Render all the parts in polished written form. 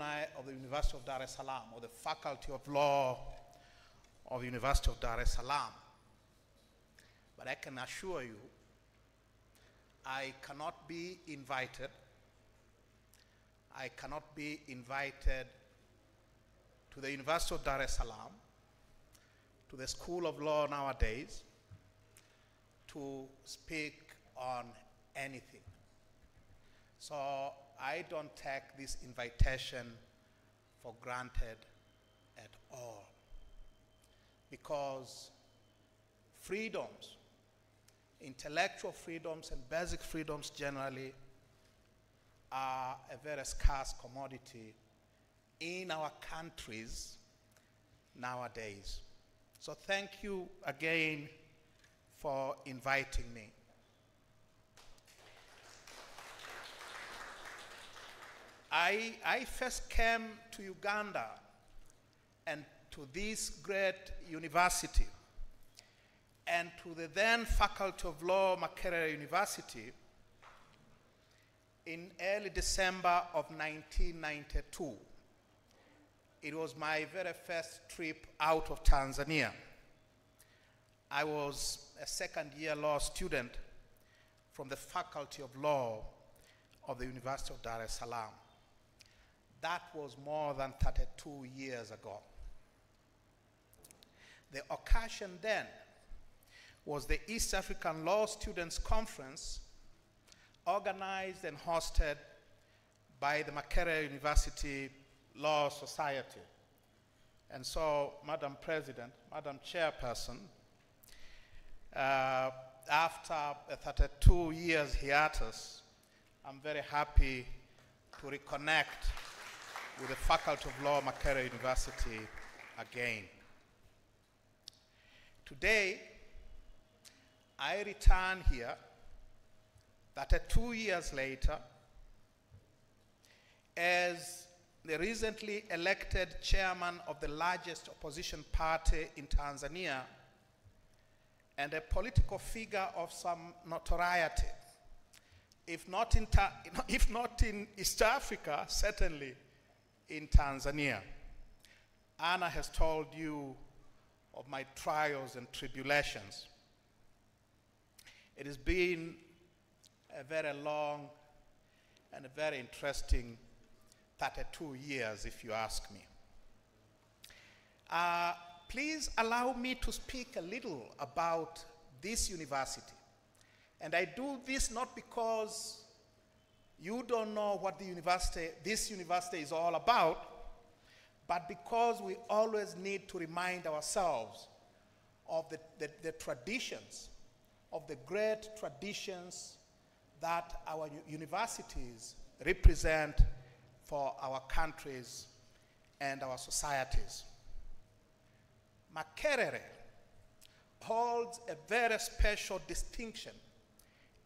alumni of the University of Dar es Salaam, or the Faculty of Law of the University of Dar es Salaam. But I can assure you, I cannot be invited. I cannot be invited to the University of Dar es Salaam, to the School of Law nowadays, to speak on anything. So I don't take this invitation for granted at all, because freedoms, intellectual freedoms and basic freedoms generally, are a very scarce commodity in our countries nowadays. So thank you again for inviting me. I first came to Uganda and to this great university and to the then Faculty of Law, Makerere University, in early December of 1992. It was my very first trip out of Tanzania. I was a second-year law student from the Faculty of Law of the University of Dar es Salaam. That was more than 32 years ago. The occasion then was the East African Law Students Conference, organized and hosted by the Makerere University Law Society. And so, Madam President, Madam Chairperson, after a 32 years hiatus, I'm very happy to reconnect with the Faculty of Law, Makerere University again. Today, I return here 32 years later as the recently elected chairman of the largest opposition party in Tanzania and a political figure of some notoriety, if not in East Africa, certainly in Tanzania. Anna has told you of my trials and tribulations. It has been a very long and a very interesting 32 years, if you ask me. Please allow me to speak a little about this university. And I do this not because you don't know what this university is all about, but because we always need to remind ourselves of the traditions, of the great traditions that our universities represent for our countries and our societies. Makerere holds a very special distinction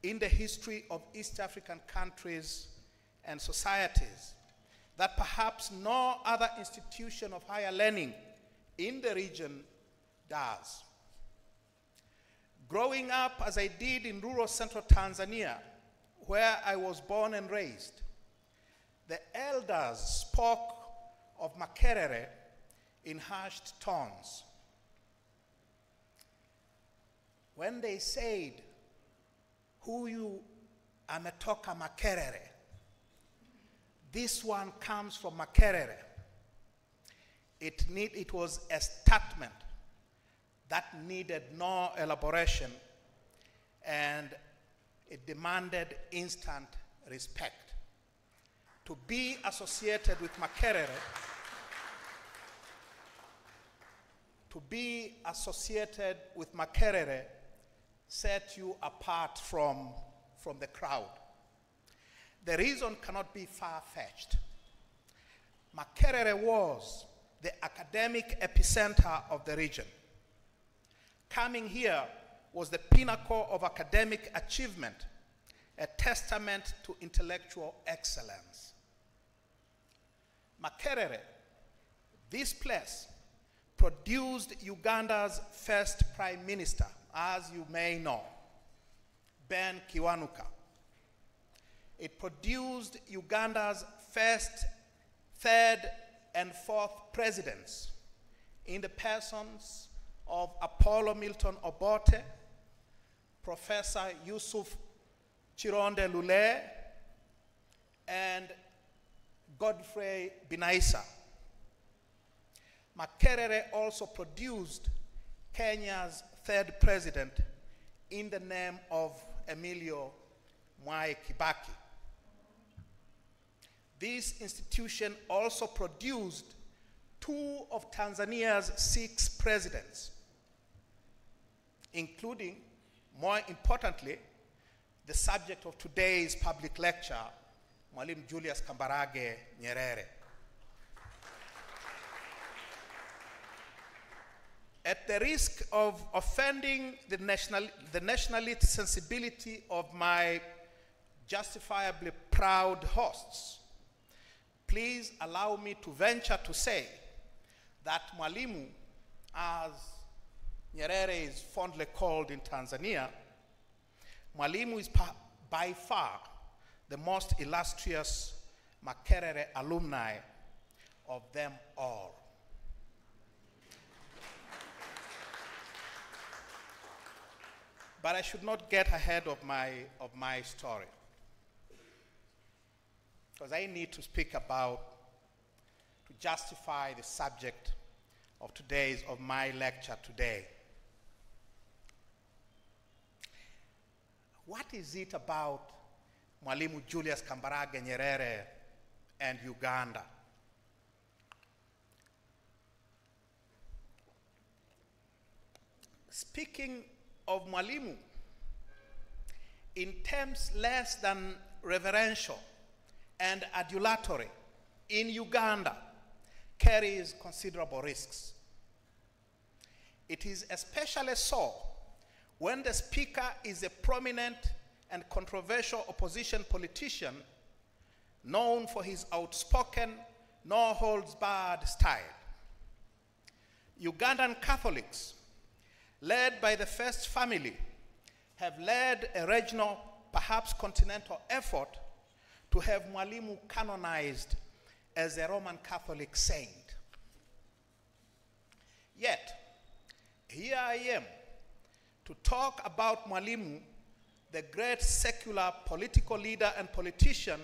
in the history of East African countries and societies that perhaps no other institution of higher learning in the region does. Growing up as I did in rural central Tanzania, where I was born and raised, the elders spoke of Makerere in hushed tones. When they said, "Huyu ametoka Makerere," this one comes from Makerere, it was a statement that needed no elaboration, and it demanded instant respect. To be associated with Makerere, set you apart from the crowd. The reason cannot be far-fetched. Makerere was the academic epicenter of the region. Coming here was the pinnacle of academic achievement, a testament to intellectual excellence. Makerere, this place, produced Uganda's first prime minister, as you may know, Ben Kiwanuka. It produced Uganda's first third and fourth presidents in the persons of Apollo Milton Obote, Professor Yusuf Chironde Lule, and Godfrey Binaisa. Makerere also produced Kenya's third president in the name of Emilio Mwai Kibaki. This institution also produced 2 of Tanzania's 6 presidents, including, more importantly, the subject of today's public lecture, Mwalimu Julius Nyerere. At the risk of offending the nationalist sensibility of my justifiably proud hosts, please allow me to venture to say that Mwalimu, as Nyerere is fondly called in Tanzania, Mwalimu is by far the most illustrious Makerere alumni of them all. But I should not get ahead of my story, because I need to speak to justify the subject of my lecture today. What is it about Mwalimu Julius Nyerere and Uganda? Speaking of Mwalimu in terms less than reverential and adulatory in Uganda carries considerable risks. It is especially so when the speaker is a prominent and controversial opposition politician known for his outspoken, no-holds-barred style. Ugandan Catholics, led by the First Family, have led a regional, perhaps continental effort to have Mwalimu canonized as a Roman Catholic saint. Yet, here I am to talk about Mwalimu, the great secular political leader and politician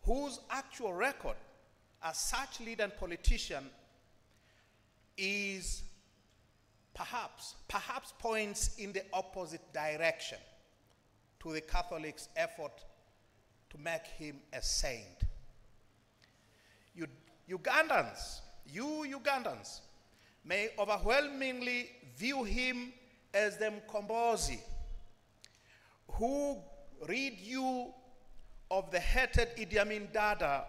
whose actual record as such leader and politician is perhaps points in the opposite direction to the Catholics' effort to make him a saint. You Ugandans may overwhelmingly view him as the Mkombozi who rid you of the hated Idi Amin Dada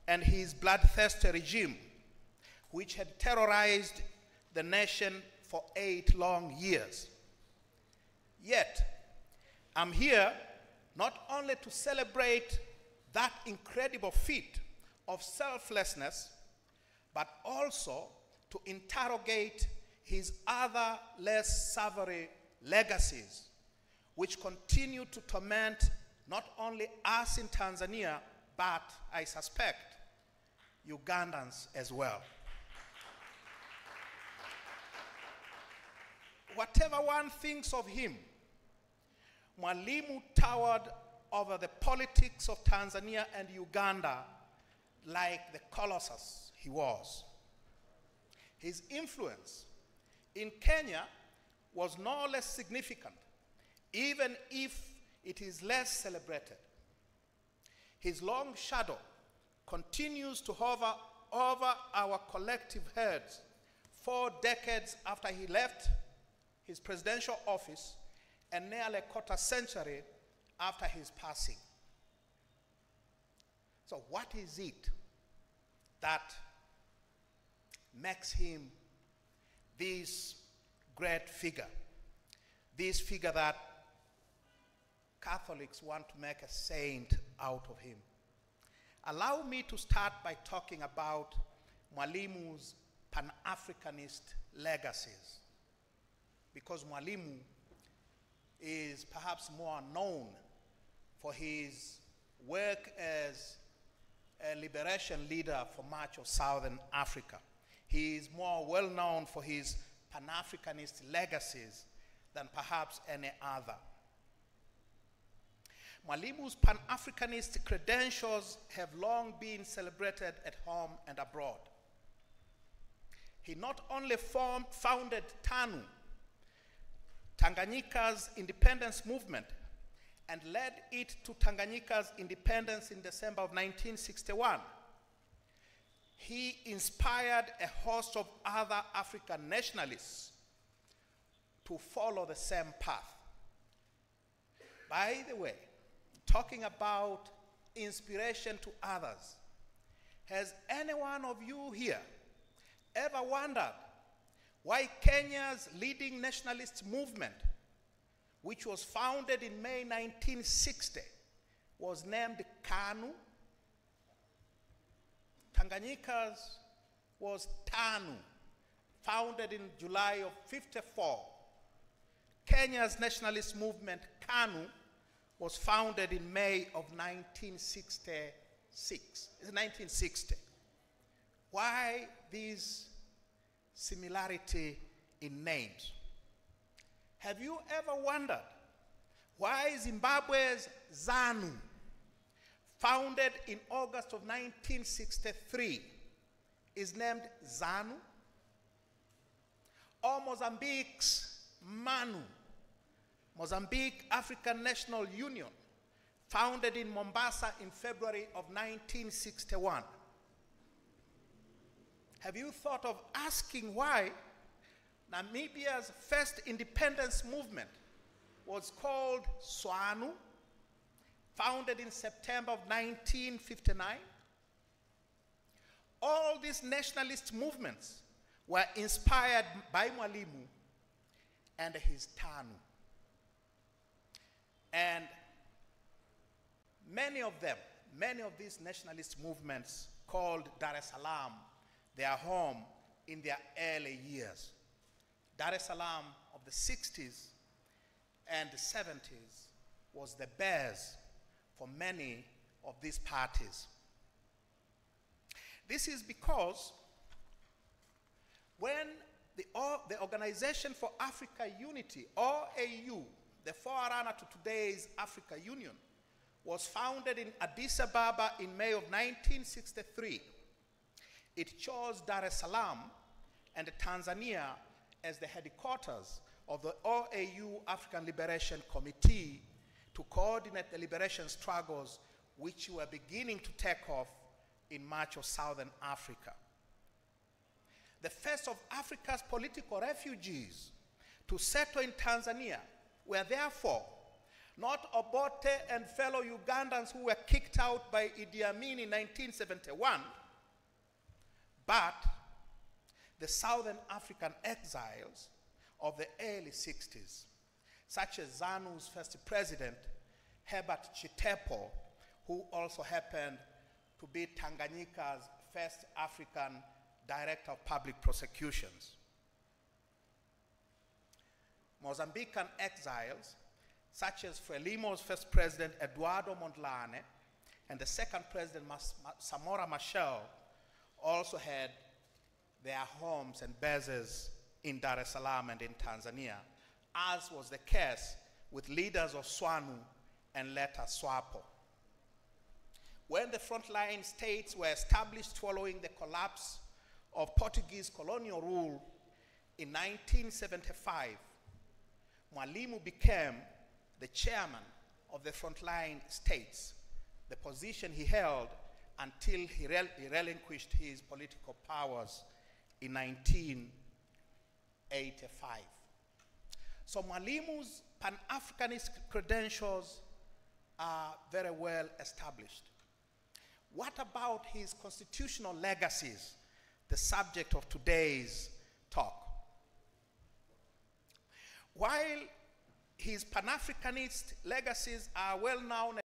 and his bloodthirsty regime, which had terrorized the nation for 8 long years. Yet, I'm here not only to celebrate that incredible feat of selflessness, but also to interrogate his other less savory legacies, which continue to torment not only us in Tanzania, but I suspect Ugandans as well. Whatever one thinks of him, Mwalimu towered over the politics of Tanzania and Uganda like the colossus he was. His influence in Kenya was no less significant, even if it is less celebrated. His long shadow continues to hover over our collective heads 4 decades after he left his presidential office and nearly a quarter century after his passing. So what is it that makes him this great figure, this figure that Catholics want to make a saint out of him? Allow me to start by talking about Mwalimu's Pan-Africanist legacies, because Mwalimu is perhaps more known for his work as a liberation leader for much of Southern Africa. He is more well known for his Pan-Africanist legacies than perhaps any other. Mwalimu's Pan-Africanist credentials have long been celebrated at home and abroad. He not only founded TANU, Tanganyika's independence movement, and led it to Tanganyika's independence in December of 1961. He inspired a host of other African nationalists to follow the same path. By the way, talking about inspiration to others, has any one of you here ever wondered why Kenya's leading nationalist movement, which was founded in May 1960, was named KANU? Tanganyika's was TANU, founded in July of '54. Kenya's nationalist movement, KANU, was founded in May of 1960. Why this similarity in names? Have you ever wondered why Zimbabwe's ZANU, founded in August of 1963, is named ZANU? Or Mozambique's MANU, Mozambique African National Union, founded in Mombasa in February of 1961. Have you thought of asking why Namibia's first independence movement was called SWANU, founded in September of 1959? All these nationalist movements were inspired by Mwalimu and his TANU. And many of these nationalist movements called Dar es Salaam their home in their early years. Dar es Salaam of the 60s and the 70s was the base for many of these parties. This is because when the Organization for Africa Unity, OAU, the forerunner to today's Africa Union, was founded in Addis Ababa in May of 1963. It chose Dar es Salaam and Tanzania as the headquarters of the OAU African Liberation Committee to coordinate the liberation struggles which were beginning to take off in much of Southern Africa. The first of Africa's political refugees to settle in Tanzania were therefore not Obote and fellow Ugandans who were kicked out by Idi Amin in 1971, but the Southern African exiles of the early 60s, such as ZANU's first president, Herbert Chitepo, who also happened to be Tanganyika's first African Director of Public Prosecutions. Mozambican exiles, such as Frelimo's first president, Eduardo Mondlane, and the second president, Samora Machel, also had their homes and bases in Dar es Salaam and in Tanzania, as was the case with leaders of SWANU and later SWAPO. When the frontline states were established following the collapse of Portuguese colonial rule in 1975, Mwalimu became the chairman of the frontline states, the position he held until he relinquished his political powers in 1985. So Mwalimu's Pan-Africanist credentials are very well established. What about his constitutional legacies, the subject of today's talk? While his Pan-Africanist legacies are well known